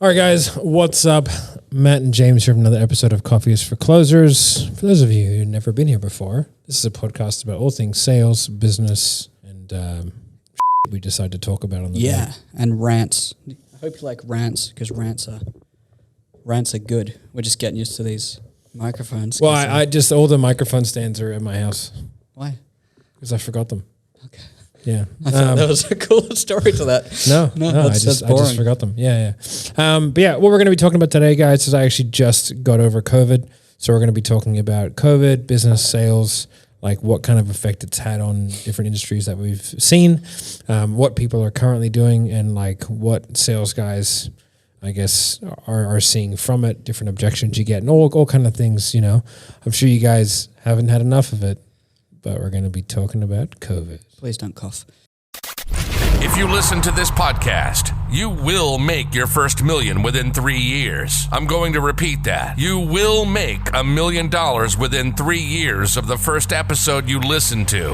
All right, guys, what's up? Matt and James here from another episode of Coffee is for Closers. For those of you who've never been here before, this is a podcast about all things sales, business, and we decide to talk about on the day. And rants. I hope you like rants, because rants are good. We're just getting used to these microphones. Well, I just, all the microphone stands are at my house. Why? Because I forgot them. Okay. Yeah. I thought that was a cool story to that. No, I that's just forgot them. Yeah. But yeah, what we're going to be talking about today, guys, is I actually just got over COVID. So we're going to be talking about COVID, business, sales, like what kind of effect it's had on different industries that we've seen, what people are currently doing, and like what sales guys, I guess, are seeing from it, different objections you get, and all kind of things, you know. I'm sure you guys haven't had enough of it, but we're going to be talking about COVID. Please don't cough. If you listen to this podcast, you will make your first million within 3 years. I'm going to repeat that. You will make $1 million within 3 years of the first episode you listen to.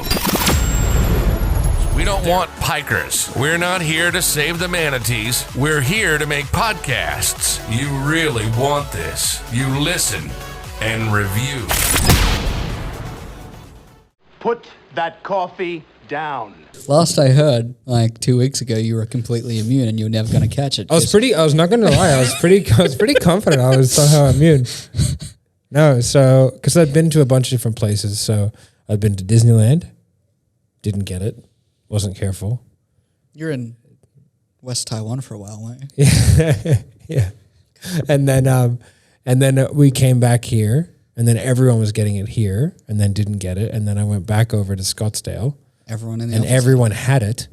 We don't want pikers. We're not here to save the manatees. We're here to make podcasts. You really want this. You listen and review. Put that coffee down. Last I heard, like 2 weeks ago, you were completely immune and you were never going to catch it. I was not going to lie. I was pretty confident I was somehow immune. No, so, because I've been to a bunch of different places. So I've been to Disneyland, didn't get it, wasn't careful. You're in West Taiwan for a while, weren't you? Yeah. And then we came back here, and then everyone was getting it here, and then didn't get it. And then I went back over to Scottsdale. Everyone in the and office. Everyone had it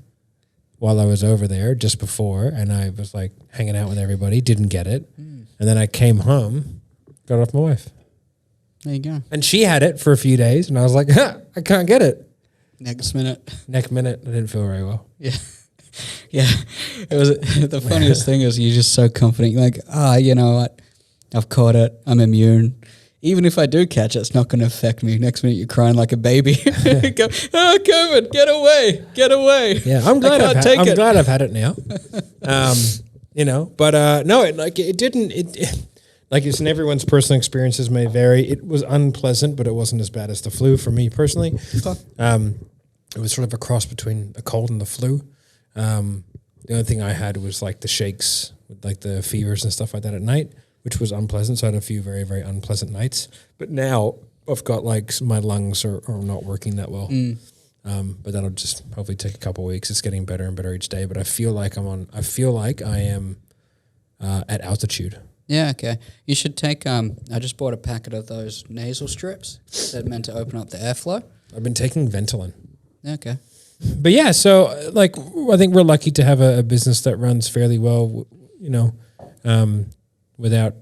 while I was over there just before, and I was like hanging out with everybody, didn't get it. And then I came home, got it off my wife. There you go. And she had it for a few days, and I was like, I can't get it. Next minute, I didn't feel very well. Yeah. Yeah. It was the funniest thing is you're just so confident. You're like, you know what? I've caught it. I'm immune. Even if I do catch it, it's not going to affect me. Next minute, you're crying like a baby. Go, COVID, get away. Yeah, I'm glad I've had it now. You know, but no, it didn't. Like it's in everyone's personal experiences may vary. It was unpleasant, but it wasn't as bad as the flu for me personally. It was sort of a cross between a cold and the flu. The only thing I had was like the shakes, with like the fevers and stuff like that at night, which was unpleasant. So I had a few very, very unpleasant nights. But now I've got like my lungs are not working that well. But that'll just hopefully take a couple of weeks. It's getting better and better each day. But I feel like I am at altitude. Yeah, okay. You should take, I just bought a packet of those nasal strips that are meant to open up the airflow. I've been taking Ventolin. Yeah, okay. But yeah, so like I think we're lucky to have a business that runs fairly well, you know, without,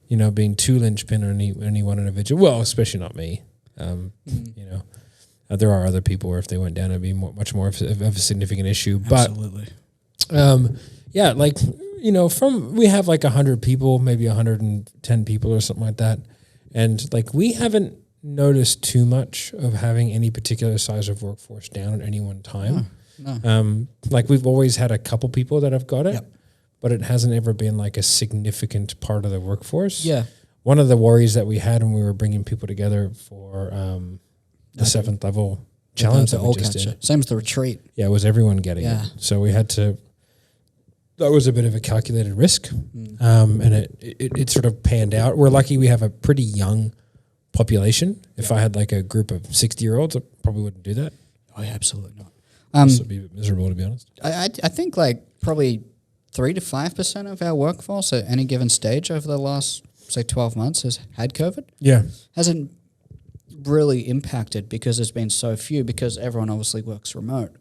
you know, being too linchpin on any one individual. Well, especially not me. You know, there are other people where if they went down, it'd be much more of a significant issue. Absolutely. But yeah, like, you know, we have like 100 people, maybe 110 people or something like that. And like, we haven't noticed too much of having any particular size of workforce down at any one time. No. Like we've always had a couple people that have got it. Yep. But it hasn't ever been like a significant part of the workforce. Yeah. One of the worries that we had when we were bringing people together for the 7th level challenge that we just did. Same as the retreat. Yeah, was everyone getting it. So we had to, that was a bit of a calculated risk. And it sort of panned out. We're lucky we have a pretty young population. If I had like a group of 60-year-olds, I probably wouldn't do that. Oh, yeah, absolutely not. This would be miserable, to be honest. I think like probably 3 to 5% of our workforce at any given stage over the last, say, 12 months has had COVID. Yeah. Hasn't really impacted because there's been so few, because everyone obviously works remote.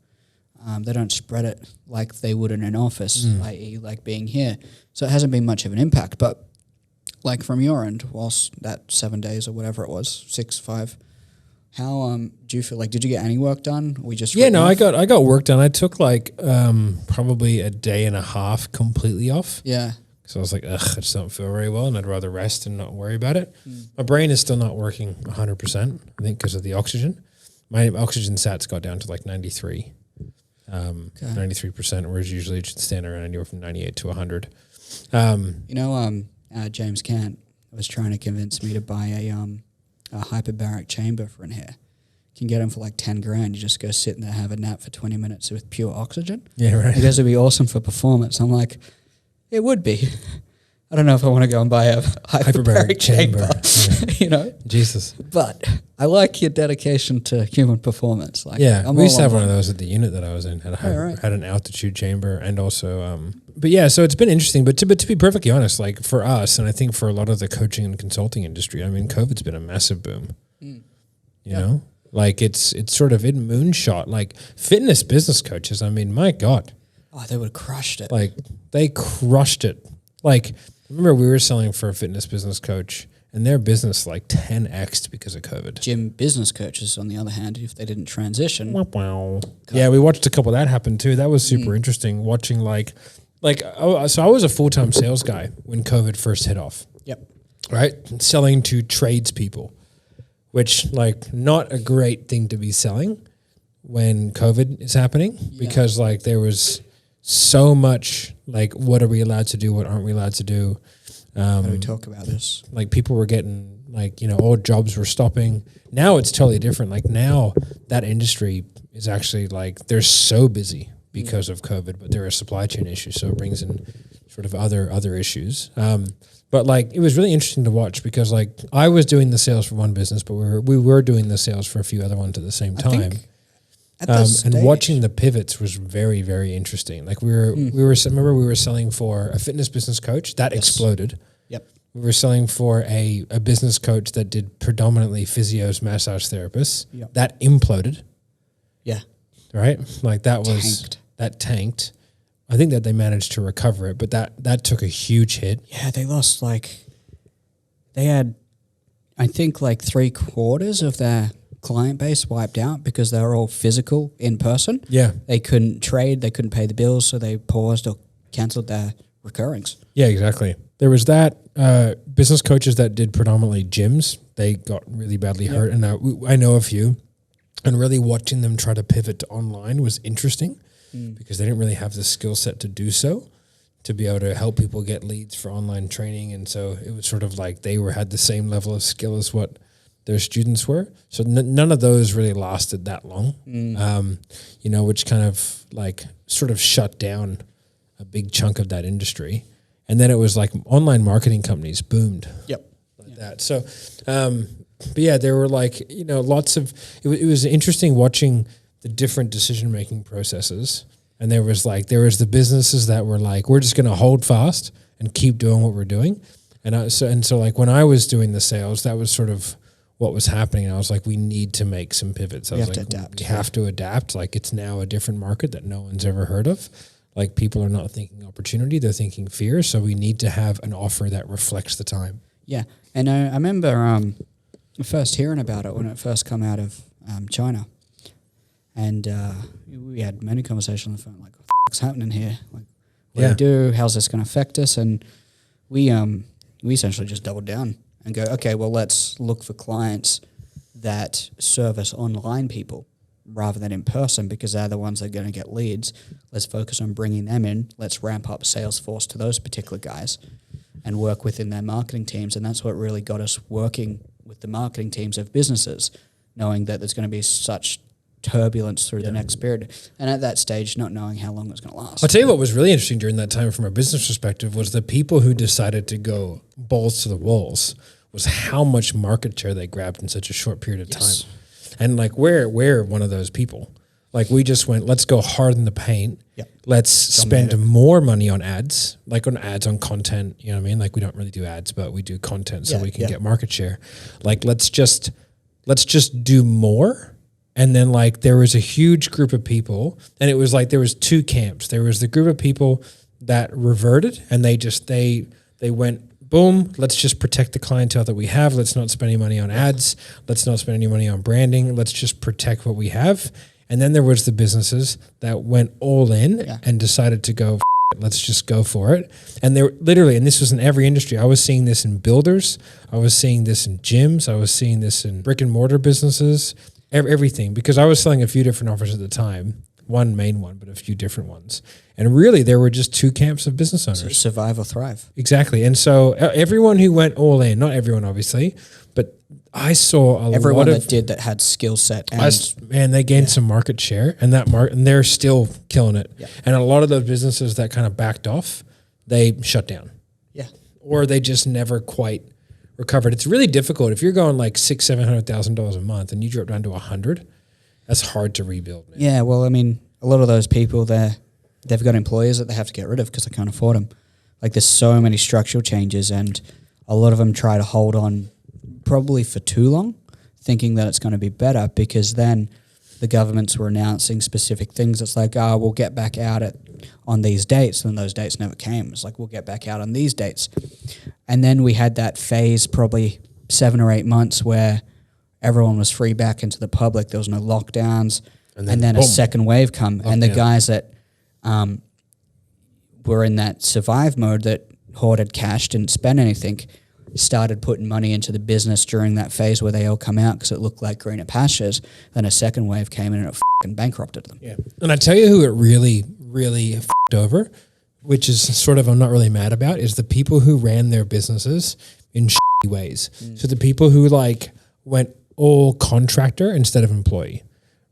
They don't spread it like they would in an office, i.e. like being here. So it hasn't been much of an impact. But like from your end, whilst that 7 days or whatever it was, 6, 5, how do you feel? Like, did you get any work done? I got work done. I took like probably a day and a half completely off. Yeah. So I was like, I just don't feel very well, and I'd rather rest and not worry about it. My brain is still not working 100%, I think, because of the oxygen. My oxygen sats got down to like 93. 93%, whereas usually it should stand around anywhere from 98 to 100. James Cant was trying to convince me to buy a hyperbaric chamber for in here. You can get them for like 10 grand. You just go sit in there, have a nap for 20 minutes with pure oxygen. Yeah, right. It goes, it'd be awesome for performance. I'm like, it would be. I don't know if I want to go and buy a hyperbaric chamber. Jesus. But I like your dedication to human performance. Like, we used to have one of those at the unit that I was in. Had an altitude chamber, and also, so it's been interesting. But to be perfectly honest, like for us, and I think for a lot of the coaching and consulting industry, I mean, COVID's been a massive boom. You know, like it's sort of in moonshot. Like fitness business coaches, I mean, my God, they would have crushed it. Like they crushed it. Like remember, we were selling for a fitness business coach, and their business like 10x'd because of COVID. Gym business coaches, on the other hand, if they didn't transition. Yeah, we watched a couple of that happen too. That was super interesting watching so I was a full-time sales guy when COVID first hit off. Yep. Right? Selling to tradespeople, which like not a great thing to be selling when COVID is happening because like there was so much like what are we allowed to do, what aren't we allowed to do? How do we talk about this? Like people were getting like, all jobs were stopping. Now it's totally different. Like now that industry is actually like they're so busy because of COVID, but there are supply chain issues. So it brings in sort of other issues. But like it was really interesting to watch because like I was doing the sales for one business, but we were doing the sales for a few other ones at the same time. And watching the pivots was very, very interesting. Like we were selling for a fitness business coach that exploded. Yep. We were selling for a business coach that did predominantly physios, massage therapists. Yep. That imploded. Yeah. Right? Like that tanked. I think that they managed to recover it, but that took a huge hit. Yeah, they lost they had, I think, like 3/4 of their client base wiped out because they were all physical in person. Yeah. They couldn't trade, they couldn't pay the bills, so they paused or cancelled their recurrings. Yeah, exactly. There was that business coaches that did predominantly gyms, they got really badly hurt. And I know a few, and really watching them try to pivot to online was interesting because they didn't really have the skill set to do so, to be able to help people get leads for online training. And so it was sort of like they had the same level of skill as what their students were. So none of those really lasted that long, which kind of like sort of shut down a big chunk of that industry. And then it was like online marketing companies boomed. Like that. So, but yeah, there were like, lots of, it was interesting watching the different decision-making processes. And there was the businesses that were like, we're just going to hold fast and keep doing what we're doing. And so like when I was doing the sales, that was sort of what was happening. And I was like, we need to make some pivots. We have to adapt. Like it's now a different market that no one's ever heard of. Like people are not thinking opportunity, they're thinking fear. So we need to have an offer that reflects the time. Yeah. And I remember first hearing about it when it first came out of China. And we had many conversations on the phone, like, what's happening here? Like, what do we do? How's this going to affect us? And we essentially just doubled down and go, okay, well, let's look for clients that service online people rather than in person because they're the ones that are going to get leads. Let's focus on bringing them in. Let's ramp up Salesforce to those particular guys and work within their marketing teams. And that's what really got us working with the marketing teams of businesses, knowing that there's going to be such turbulence through the next period. And at that stage, not knowing how long it's going to last. I'll tell you what was really interesting during that time from a business perspective was the people who decided to go balls to the walls was how much market share they grabbed in such a short period of time. And like we're one of those people. Like we just went, let's go hard in the paint. Yep. Let's spend more money on ads, on content. You know what I mean? Like we don't really do ads, but we do content so we can get market share. Like let's just do more. And then like there was a huge group of people, and it was like there was two camps. There was the group of people that reverted, and they went, boom, let's just protect the clientele that we have. Let's not spend any money on ads. Let's not spend any money on branding. Let's just protect what we have. And then there was the businesses that went all in and decided to go, let's just go for it. And they were literally, and this was in every industry. I was seeing this in builders. I was seeing this in gyms. I was seeing this in brick and mortar businesses. Everything, because I was selling a few different offers at the time, one main one, but a few different ones. And really, there were just two camps of business owners. Survive or thrive. Exactly. And so everyone who went all in, not everyone obviously, but I saw everyone that had skill set. And they gained some market share, and and they're still killing it. Yeah. And a lot of those businesses that kind of backed off, they shut down. Yeah. Or they just never quite recovered. It's really difficult if you're going like $600,000-$700,000 a month and you drop down to 100. That's hard to rebuild, man. Yeah. Well, I mean, a lot of those people they've got employers that they have to get rid of because they can't afford them. Like there's so many structural changes, and a lot of them try to hold on probably for too long, thinking that it's going to be better, because then the governments were announcing specific things. It's like, we'll get back out on these dates, and those dates never came. It's like, we'll get back out on these dates. And then we had that phase, probably 7 or 8 months, where everyone was free back into the public. There was no lockdowns. And then boom, a second wave come. And the guys that were in that survive mode, that hoarded cash, didn't spend anything, started putting money into the business during that phase where they all come out because it looked like greener pastures. Then a second wave came in and it fucking bankrupted them. Yeah. And I tell you who it really, really f***ed over, which is sort of I'm not really mad about, is the people who ran their businesses in shitty ways. So the people who like went all contractor instead of employee,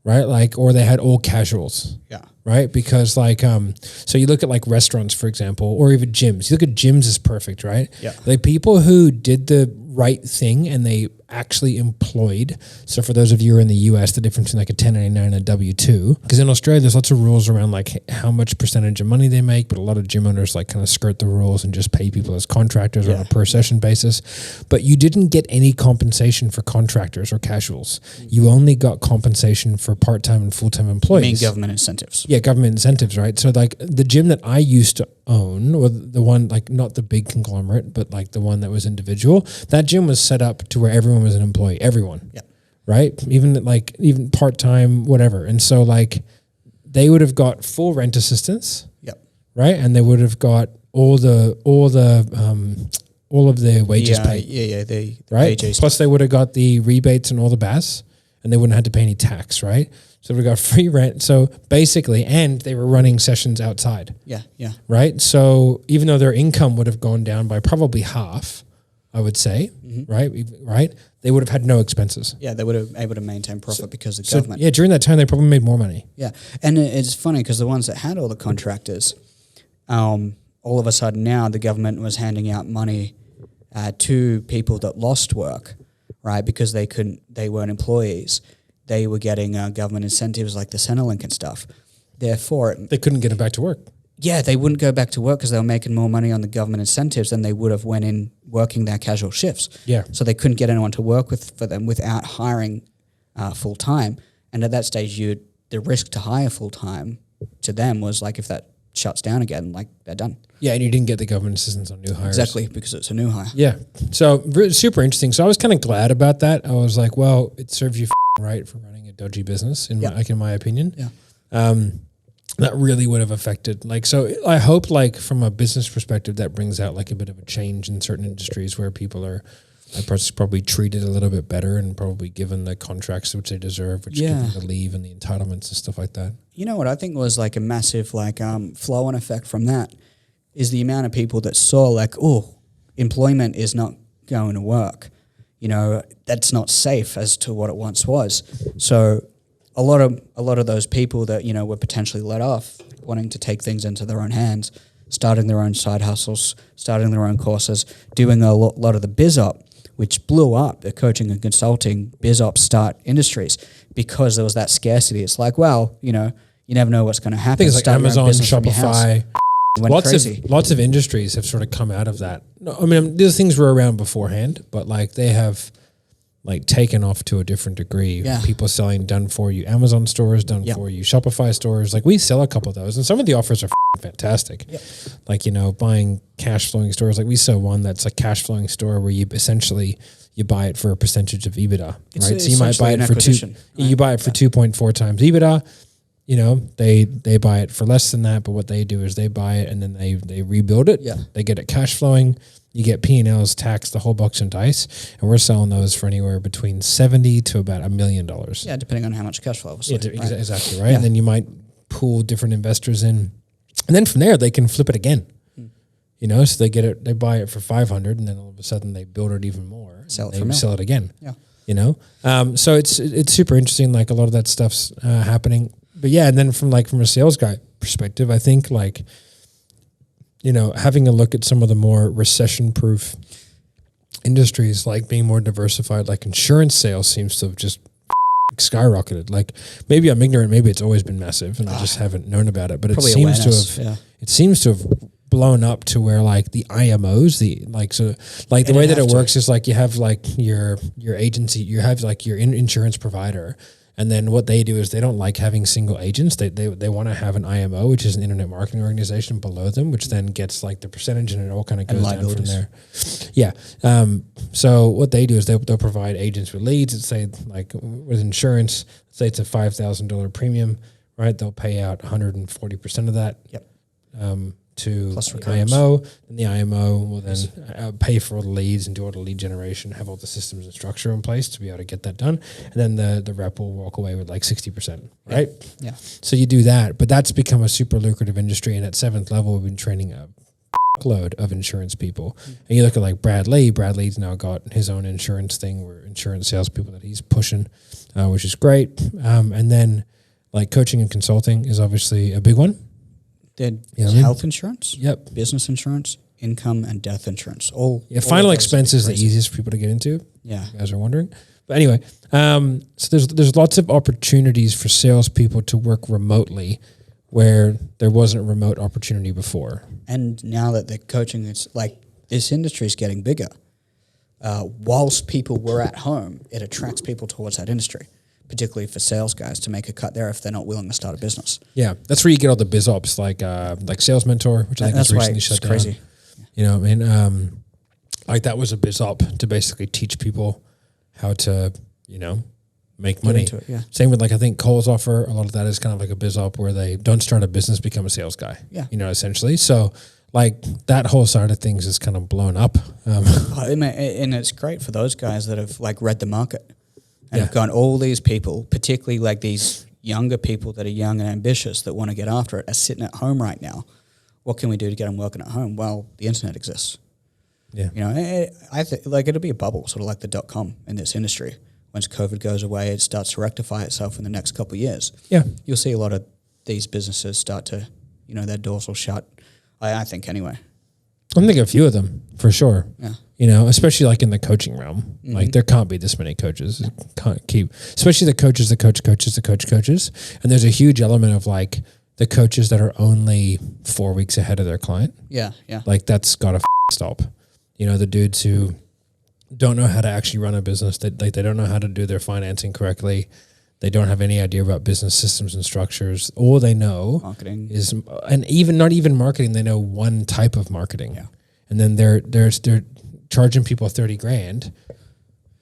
right? Like, or they had all casuals. Yeah. Right? Because like, so you look at like restaurants, for example, or even gyms. You look at gyms as perfect, right? Yeah. Like people who did the right thing and they actually employed. So for those of you who are in the US, the difference between like a 1099 and a W-2, because in Australia, there's lots of rules around like how much percentage of money they make, but a lot of gym owners like kind of skirt the rules and just pay people as contractors on a per session basis. But you didn't get any compensation for contractors or casuals. You only got compensation for part-time and full-time employees. I mean government incentives. Yeah, government incentives, right? So like the gym that I used to own, or the one like not the big conglomerate, but like the one that was individual, that gym was set up to where everyone was an employee, everyone. Yeah. Right? Even part-time, whatever. And so like they would have got full rent assistance. Yep. Right? And they would have got all of the wages paid. The right? wages. Plus they would have got the rebates and all the BAS, and they wouldn't have to pay any tax, right? So we got free rent. So basically, and they were running sessions outside. Yeah, yeah. Right? So even though their income would have gone down by probably half, I would say, right? They would have had no expenses. Yeah, they would have been able to maintain profit because of the government. Yeah, during that time, they probably made more money. Yeah, and it's funny because the ones that had all the contractors, all of a sudden now the government was handing out money to people that lost work, right? Because they weren't employees. They were getting government incentives like the Centrelink and stuff. Therefore, they couldn't get it back to work. Yeah, they wouldn't go back to work because they were making more money on the government incentives than they would have went in working their casual shifts. Yeah. So they couldn't get anyone to work for them without hiring full time. And at that stage, the risk to hire full time to them was like if that shuts down again, like they're done. Yeah, and you didn't get the government assistance on new hires. Exactly, because it's a new hire. Yeah. So super interesting. So I was kind of glad about that. I was like, well, it serves you right for running a dodgy business, in my opinion. Yeah. That really would have affected, like, so I hope, like, from a business perspective, that brings out, like, a bit of a change in certain industries where people are probably treated a little bit better and probably given the contracts which they deserve, which give them the leave and the entitlements and stuff like that. You know what I think was, like, a massive, like, flow-on effect from that is the amount of people that saw, like, oh, employment is not going to work. You know, that's not safe as to what it once was. So a lot of those people that, you know, were potentially let off, wanting to take things into their own hands, starting their own side hustles, starting their own courses, doing a lot of the biz op, which blew up the coaching and consulting biz op start industries because there was that scarcity. It's like, well, you know, you never know what's going to happen. Things like Amazon, Shopify, lots of industries have sort of come out of that. No, I mean, these things were around beforehand, but like they have like taken off to a different degree. Yeah. People selling done for you. Amazon stores done for you. Shopify stores. Like we sell a couple of those and some of the offers are fantastic. Yep. Like, you know, buying cash flowing stores. Like we sell one that's a cash flowing store where you essentially you buy it for a percentage of EBITDA, right? So you might buy it for you buy it for 2.4 times EBITDA. You know, they buy it for less than that, but what they do is they buy it and then they rebuild it. Yeah. They get it cash flowing. You get P&Ls, tax, the whole box and dice, and we're selling those for anywhere between $70,000 to about $1 million. Yeah, depending on how much cash flow. Exactly right. Yeah. And then you might pull different investors in. And then from there, they can flip it again. You know, so they buy it for 500, and then all of a sudden they build it even more. Sell it again. Yeah. You know, so it's super interesting. Like a lot of that stuff's happening. But yeah, and then from a sales guy perspective, I think like, you know, having a look at some of the more recession-proof industries, like being more diversified, like insurance sales seems to have just skyrocketed. Like maybe I'm ignorant, maybe it's always been massive, and I just haven't known about it. But it seems to have blown up to where like the IMOs, the way that it works is like you have like your agency, you have like your insurance provider, and then what they do is they don't like having single agents. They want to have an IMO, which is an internet marketing organization below them, which then gets like the percentage, and it all kind of goes down from there. Yeah. So what they do is they'll provide agents with leads. Let's say like with insurance, let's say it's a $5,000 premium, right? They'll pay out 140% of that. Yep. To the IMO, and the IMO will then pay for all the leads and do all the lead generation, have all the systems and structure in place to be able to get that done. And then the rep will walk away with like 60%, right? Yeah. So you do that, but that's become a super lucrative industry. And at 7th level, we've been training a load of insurance people. And you look at like Bradley's now got his own insurance thing, where insurance salespeople that he's pushing, which is great. And then like coaching and consulting is obviously a big one. Health insurance, yep, business insurance, income and death insurance. Final expense is the easiest for people to get into. Yeah, you guys are wondering. But anyway, so there's lots of opportunities for salespeople to work remotely where there wasn't remote opportunity before. And now that the coaching is like this industry is getting bigger, whilst people were at home, it attracts people towards that industry, particularly for sales guys to make a cut there if they're not willing to start a business. Yeah, that's where you get all the biz ops like Sales Mentor, which I think is recently shut down. Crazy. You know, I mean, like that was a biz op to basically teach people how to, you know, make money. Yeah. Same with like I think Cole's offer. A lot of that is kind of like a biz op where they don't start a business, become a sales guy. Yeah, you know, essentially. So like that whole side of things is kind of blown up. And it's great for those guys that have like read the market. And have gone, all these people, particularly like these younger people that are young and ambitious that want to get after it, are sitting at home right now. What can we do to get them working at home? Well, the internet exists. Yeah. You know, I think like it'll be a bubble, sort of like the .com in this industry. Once COVID goes away, it starts to rectify itself in the next couple of years. Yeah. You'll see a lot of these businesses start to, you know, their doors will shut. I think anyway. I'm thinking a few of them for sure. Yeah. You know, especially like in the coaching realm, like there can't be this many coaches. It can't keep, especially the coaches. And there's a huge element of like the coaches that are only 4 weeks ahead of their client. Yeah. Yeah. Like that's got to stop. You know, the dudes who don't know how to actually run a business, that like they don't know how to do their financing correctly. They don't have any idea about business systems and structures. All they know marketing is, and even not even marketing, they know one type of marketing. Yeah. And then they're charging people $30,000.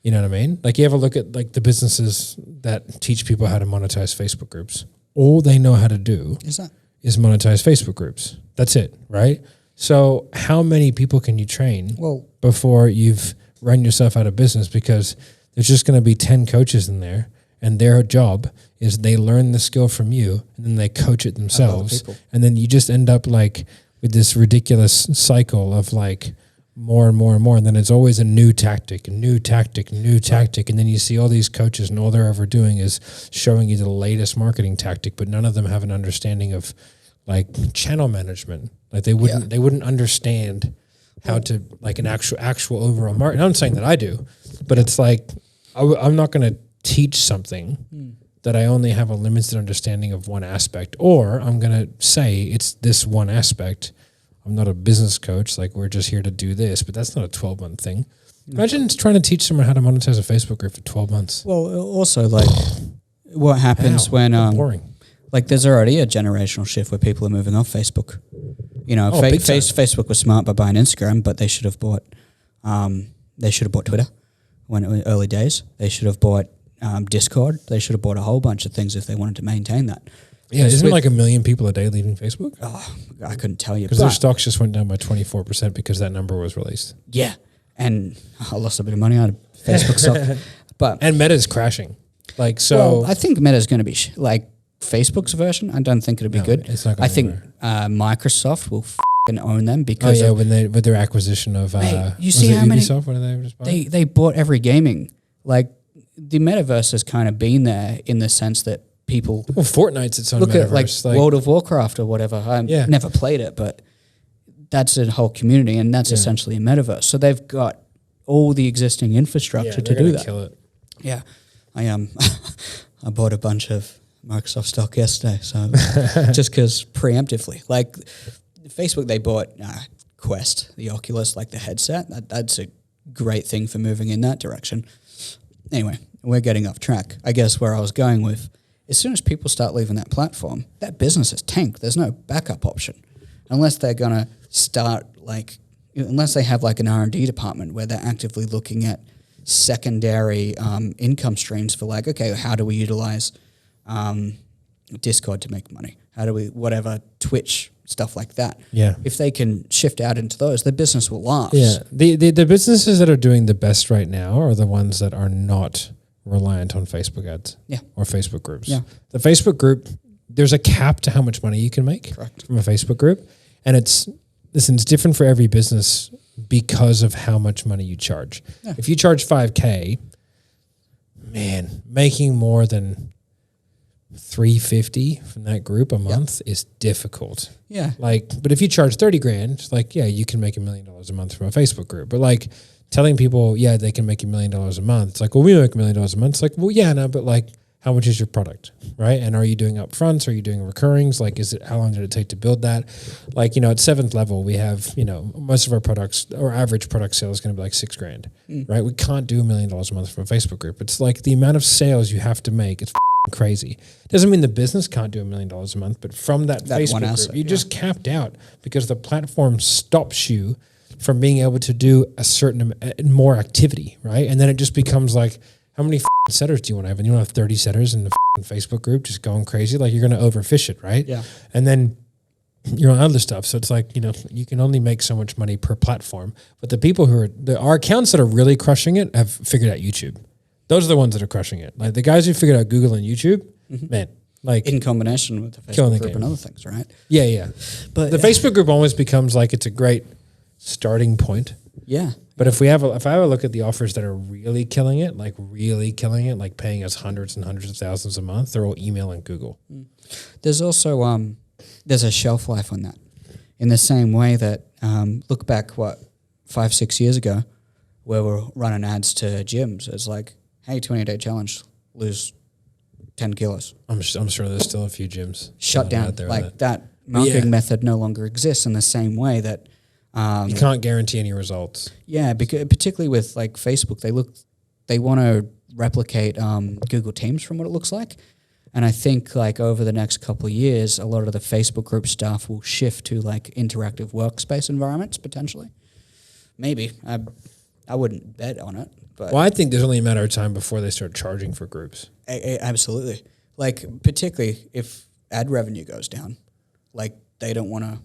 You know what I mean? Like you have a look at like the businesses that teach people how to monetize Facebook groups. All they know how to do is monetize Facebook groups. That's it, right? So how many people can you train before you've run yourself out of business? Because there's just going to be 10 coaches in there, and their job is they learn the skill from you and then they coach it themselves. And then you just end up like with this ridiculous cycle of like more and more and more. And then it's always a new tactic. And then you see all these coaches and all they're ever doing is showing you the latest marketing tactic, but none of them have an understanding of like channel management. Like they wouldn't understand how to like an actual overall market. I'm saying that I do, but it's like, I'm not going to teach something that I only have a limited understanding of one aspect, or I'm going to say it's this one aspect. I'm not a business coach. Like we're just here to do this, but that's not a 12-month thing. Imagine trying to teach someone how to monetize a Facebook group for 12 months. Well, also like what happens when, boring. Like there's already a generational shift where people are moving off Facebook. You know, Facebook was smart by buying Instagram, but they should have bought Twitter when it was early days. They should have bought Discord. They should have bought a whole bunch of things if they wanted to maintain that. Yeah, isn't it like 1 million people a day leaving Facebook? Oh, I couldn't tell you. Because their stocks just went down by 24% because that number was released. Yeah, and I lost a bit of money out of Facebook stock. And Meta's crashing. Like so. Well, I think Meta's going to be Facebook's version, I don't think it'll be good. It's not I think Microsoft will own them because with their acquisition of you see how many Ubisoft, what did they just buy? they bought every gaming. Like the metaverse has kind of been there in the sense that people Fortnite's its own look metaverse. at like World of Warcraft or whatever. I've never played it, but that's a whole community, and that's essentially a metaverse. So they've got all the existing infrastructure to do that. Kill it. Yeah, I I bought a bunch of Microsoft stock yesterday, so just because preemptively, like Facebook, they bought Quest, the Oculus, like the headset. That's a great thing for moving in that direction. Anyway, we're getting off track. I guess where I was going with, as soon as people start leaving that platform, that business is tanked. There's no backup option unless they're going to start unless they have like an R&D department where they're actively looking at secondary income streams for like, okay, how do we utilize Discord to make money? How do we, whatever, Twitch, stuff like that. Yeah. If they can shift out into those, the business will last. Yeah. The businesses that are doing the best right now are the ones that are not reliant on Facebook ads. Yeah. Or Facebook groups. Yeah. The Facebook group, there's a cap to how much money you can make from a Facebook group. And it's different for every business because of how much money you charge. Yeah. If you charge $5,000, man, making more than $350 from that group a month is difficult. Yeah. But if you charge $30,000, you can make $1 million a month from a Facebook group. But telling people, they can make $1 million a month. It's like, well, we make $1 million a month. It's like, well, but how much is your product, right? And are you doing upfronts? Are you doing recurrings? How long did it take to build that? At 7th level, we have, most of our products, our average product sale is going to be $6,000, right? We can't do $1 million a month from a Facebook group. It's the amount of sales you have to make. It's crazy. Doesn't mean the business can't do $1 million a month, but from that Facebook group, you just capped out because the platform stops you from being able to do a certain more activity, right? And then it just becomes how many setters do you want to have? And you don't have 30 setters in the Facebook group just going crazy. You're going to overfish it, right? Yeah. And then you're on other stuff. So it's you can only make so much money per platform. But the people our accounts that are really crushing it have figured out YouTube. Those are the ones that are crushing it. The guys who figured out Google and YouTube, man, in combination with the Facebook group and other things, right? Yeah, yeah. But the Facebook group almost becomes it's a great starting point. Yeah. But if I have a look at the offers that are really killing it, paying us hundreds and hundreds of thousands a month, they're all email and Google. There's also there's a shelf life on that. In the same way that look back 5-6 years ago, where we're running ads to gyms. It's hey, 20-day challenge, lose 10 kilos. I'm sure there's still a few gyms shut down. That marketing method no longer exists in the same way that. You can't guarantee any results. Yeah, because particularly with Facebook, they want to replicate Google Teams from what it looks like, and I think over the next couple of years, a lot of the Facebook group stuff will shift to interactive workspace environments potentially. Maybe I wouldn't bet on it, but I think there's only a matter of time before they start charging for groups. Absolutely, particularly if ad revenue goes down, they don't want to.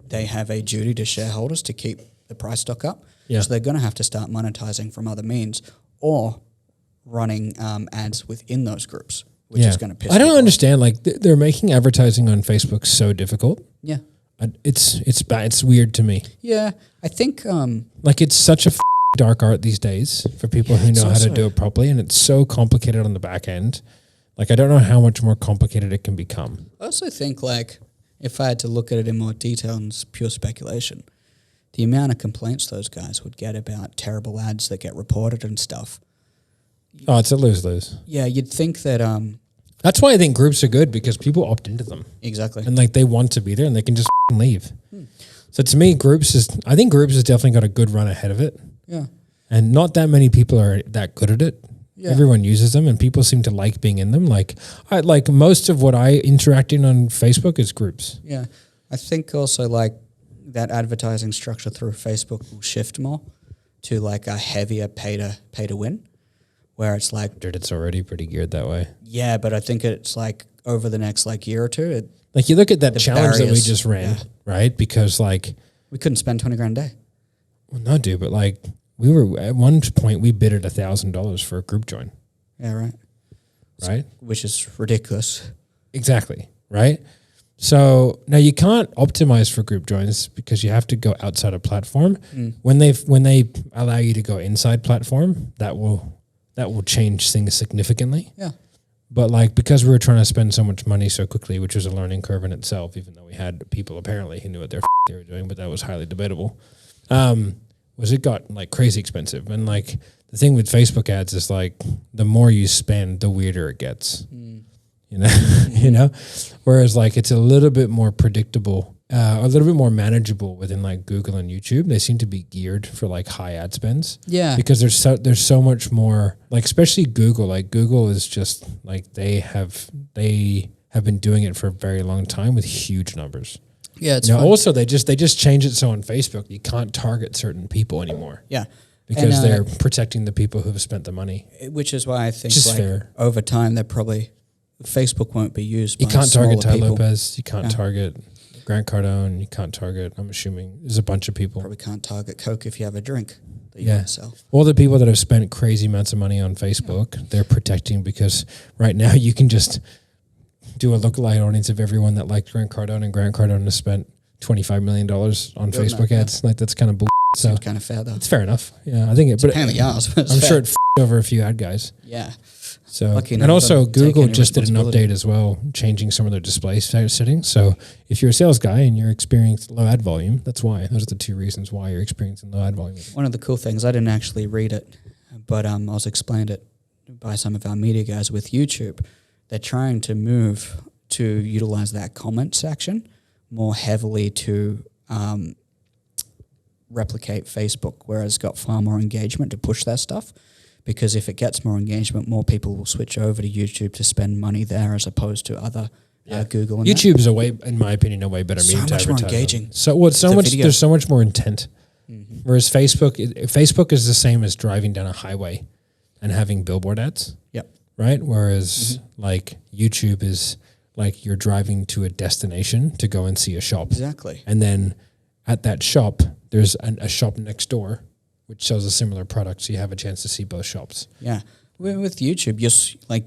They have a duty to shareholders to keep the price stock up. Yeah. So they're going to have to start monetizing from other means or running ads within those groups, which is going to piss I don't people understand. They're making advertising on Facebook so difficult. Yeah. It's bad. It's weird to me. Yeah. I think... it's such a dark art these days for people who know how to do it properly, and it's so complicated on the back end. I don't know how much more complicated it can become. I also think if I had to look at it in more detail and it's pure speculation, the amount of complaints those guys would get about terrible ads that get reported and stuff. Oh, it's a lose-lose. Yeah, you'd think that... That's why I think groups are good, because people opt into them. Exactly. And they want to be there and they can just leave. So to me, I think groups has definitely got a good run ahead of it. Yeah. And not that many people are that good at it. Yeah. Everyone uses them and people seem to like being in them. Most of what I interact in on Facebook is groups. Yeah. I think also that advertising structure through Facebook will shift more to a heavier pay to win, where it's Dude, it's already pretty geared that way. Yeah, but I think it's over the next year or two. You look at that challenge that we just ran, right? Because we couldn't spend $20,000 a day. Well, no, dude, but we were at one point we bid at $1,000 for a group join. Yeah, right. Right? Which is ridiculous. Exactly. Right. So now you can't optimize for group joins because you have to go outside of platform. When they allow you to go inside platform, that will change things significantly. Yeah. But like, because we were trying to spend so much money so quickly, which was a learning curve in itself, even though we had people apparently who knew what they were doing, but that was highly debatable, was it got like crazy expensive. And like the thing with Facebook ads is like, the more you spend, the weirder it gets, you know, whereas like it's a little bit more predictable, a little bit more manageable within like Google and YouTube. They seem to be geared for like high ad spends. Yeah. Because there's so much more, like especially Google. Like Google is just like they have been doing it for a very long time with huge numbers. Yeah, it's also they just change it so on Facebook you can't target certain people anymore. Yeah. Because they're protecting the people who have spent the money. Which is why I think Just like fair. over time they're probably Facebook won't be used You by can't target Ty people. Lopez, you can't target Grant Cardone, you can't target, I'm assuming there's a bunch of people. Probably can't target Coke if you have a drink that you want to sell. All the people that have spent crazy amounts of money on Facebook, they're protecting, because right now you can just do a lookalike audience of everyone that liked Grant Cardone, and Grant Cardone has spent $25 million on Facebook ads. Like that's kind of bull. So Seems kind of fair though. it's fair enough. Yeah, I think it. But Pain in the ass, but it's I'm fair. sure it over a few ad guys. Yeah. So Lucky and enough also to take Google any just did an responsibility. update as well, changing some of their display settings. So if you're a sales guy and you're experiencing low ad volume, that's why. Those are the two reasons why you're experiencing low ad volume. One of the cool things, I didn't actually read it, but I was explained it by some of our media guys with YouTube. They're trying to move to utilize that comment section more heavily to replicate Facebook, where it's got far more engagement to push that stuff. Because if it gets more engagement, more people will switch over to YouTube to spend money there as opposed to other Google. And YouTube is in my opinion, a way better So medium to much more advertise on. engaging. So well, video. there's so much more intent. Whereas Facebook is the same as driving down a highway and having billboard ads. Yep. Right. Whereas like YouTube is like you're driving to a destination to go and see a shop. Exactly. And then at that shop, there's a shop next door which sells a similar product, so you have a chance to see both shops. Yeah. With YouTube,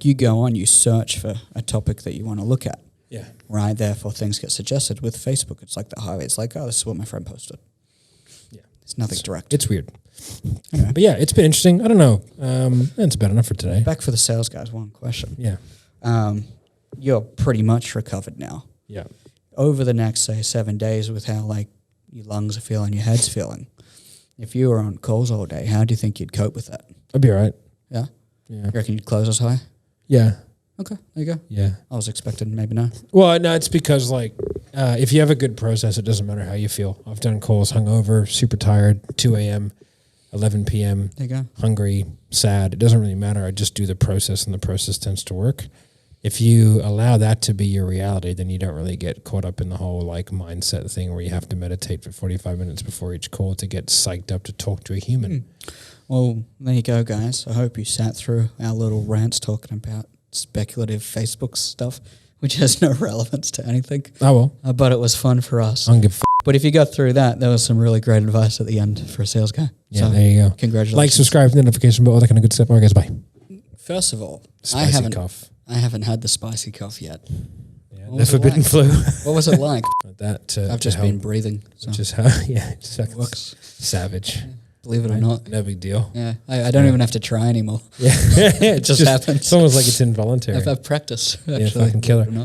you go on, you search for a topic that you want to look at. Yeah. Right? Therefore, things get suggested. With Facebook, it's like the highway. It's like, oh, this is what my friend posted. Yeah. It's nothing direct. It's weird. Anyway. But yeah, it's been interesting. I don't know. It's about enough for today. Back for the sales guys, one question. Yeah. You're pretty much recovered now. Yeah. Over the next, say, 7 days with how like your lungs are feeling, your head's feeling, if you were on calls all day, how do you think you'd cope with that? I'd be all right. Yeah? Yeah. You reckon you'd close us high? Yeah. Okay, there you go. Yeah. I was expecting maybe no. Well, no, it's because like if you have a good process, it doesn't matter how you feel. I've done calls hungover, super tired, 2 a.m., 11 p.m., There you go. hungry, sad. It doesn't really matter. I just do the process, and the process tends to work. If you allow that to be your reality, then you don't really get caught up in the whole like mindset thing where you have to meditate for 45 minutes before each call to get psyched up to talk to a human. Well, there you go, guys. I hope you sat through our little rants talking about speculative Facebook stuff, which has no relevance to anything. Oh, well. But it was fun for us. I don't give a f***. But if you got through that, there was some really great advice at the end for a sales guy. Yeah, So, there you go. Congratulations. Like, subscribe, notification bell, all that kind of good stuff. All right, guys, bye. First of all, Spicy cough. I haven't had the spicy cough yet. Yeah, What the was it forbidden like? flu. What was it like? That I've just been breathing. So Which is how, yeah, it's fucking works. savage. Believe it or not. No big deal. Yeah, I don't even have to try anymore. Yeah, it just happens. It's almost like it's involuntary. I've practiced, Yeah, actually. fucking killer. believe it or not.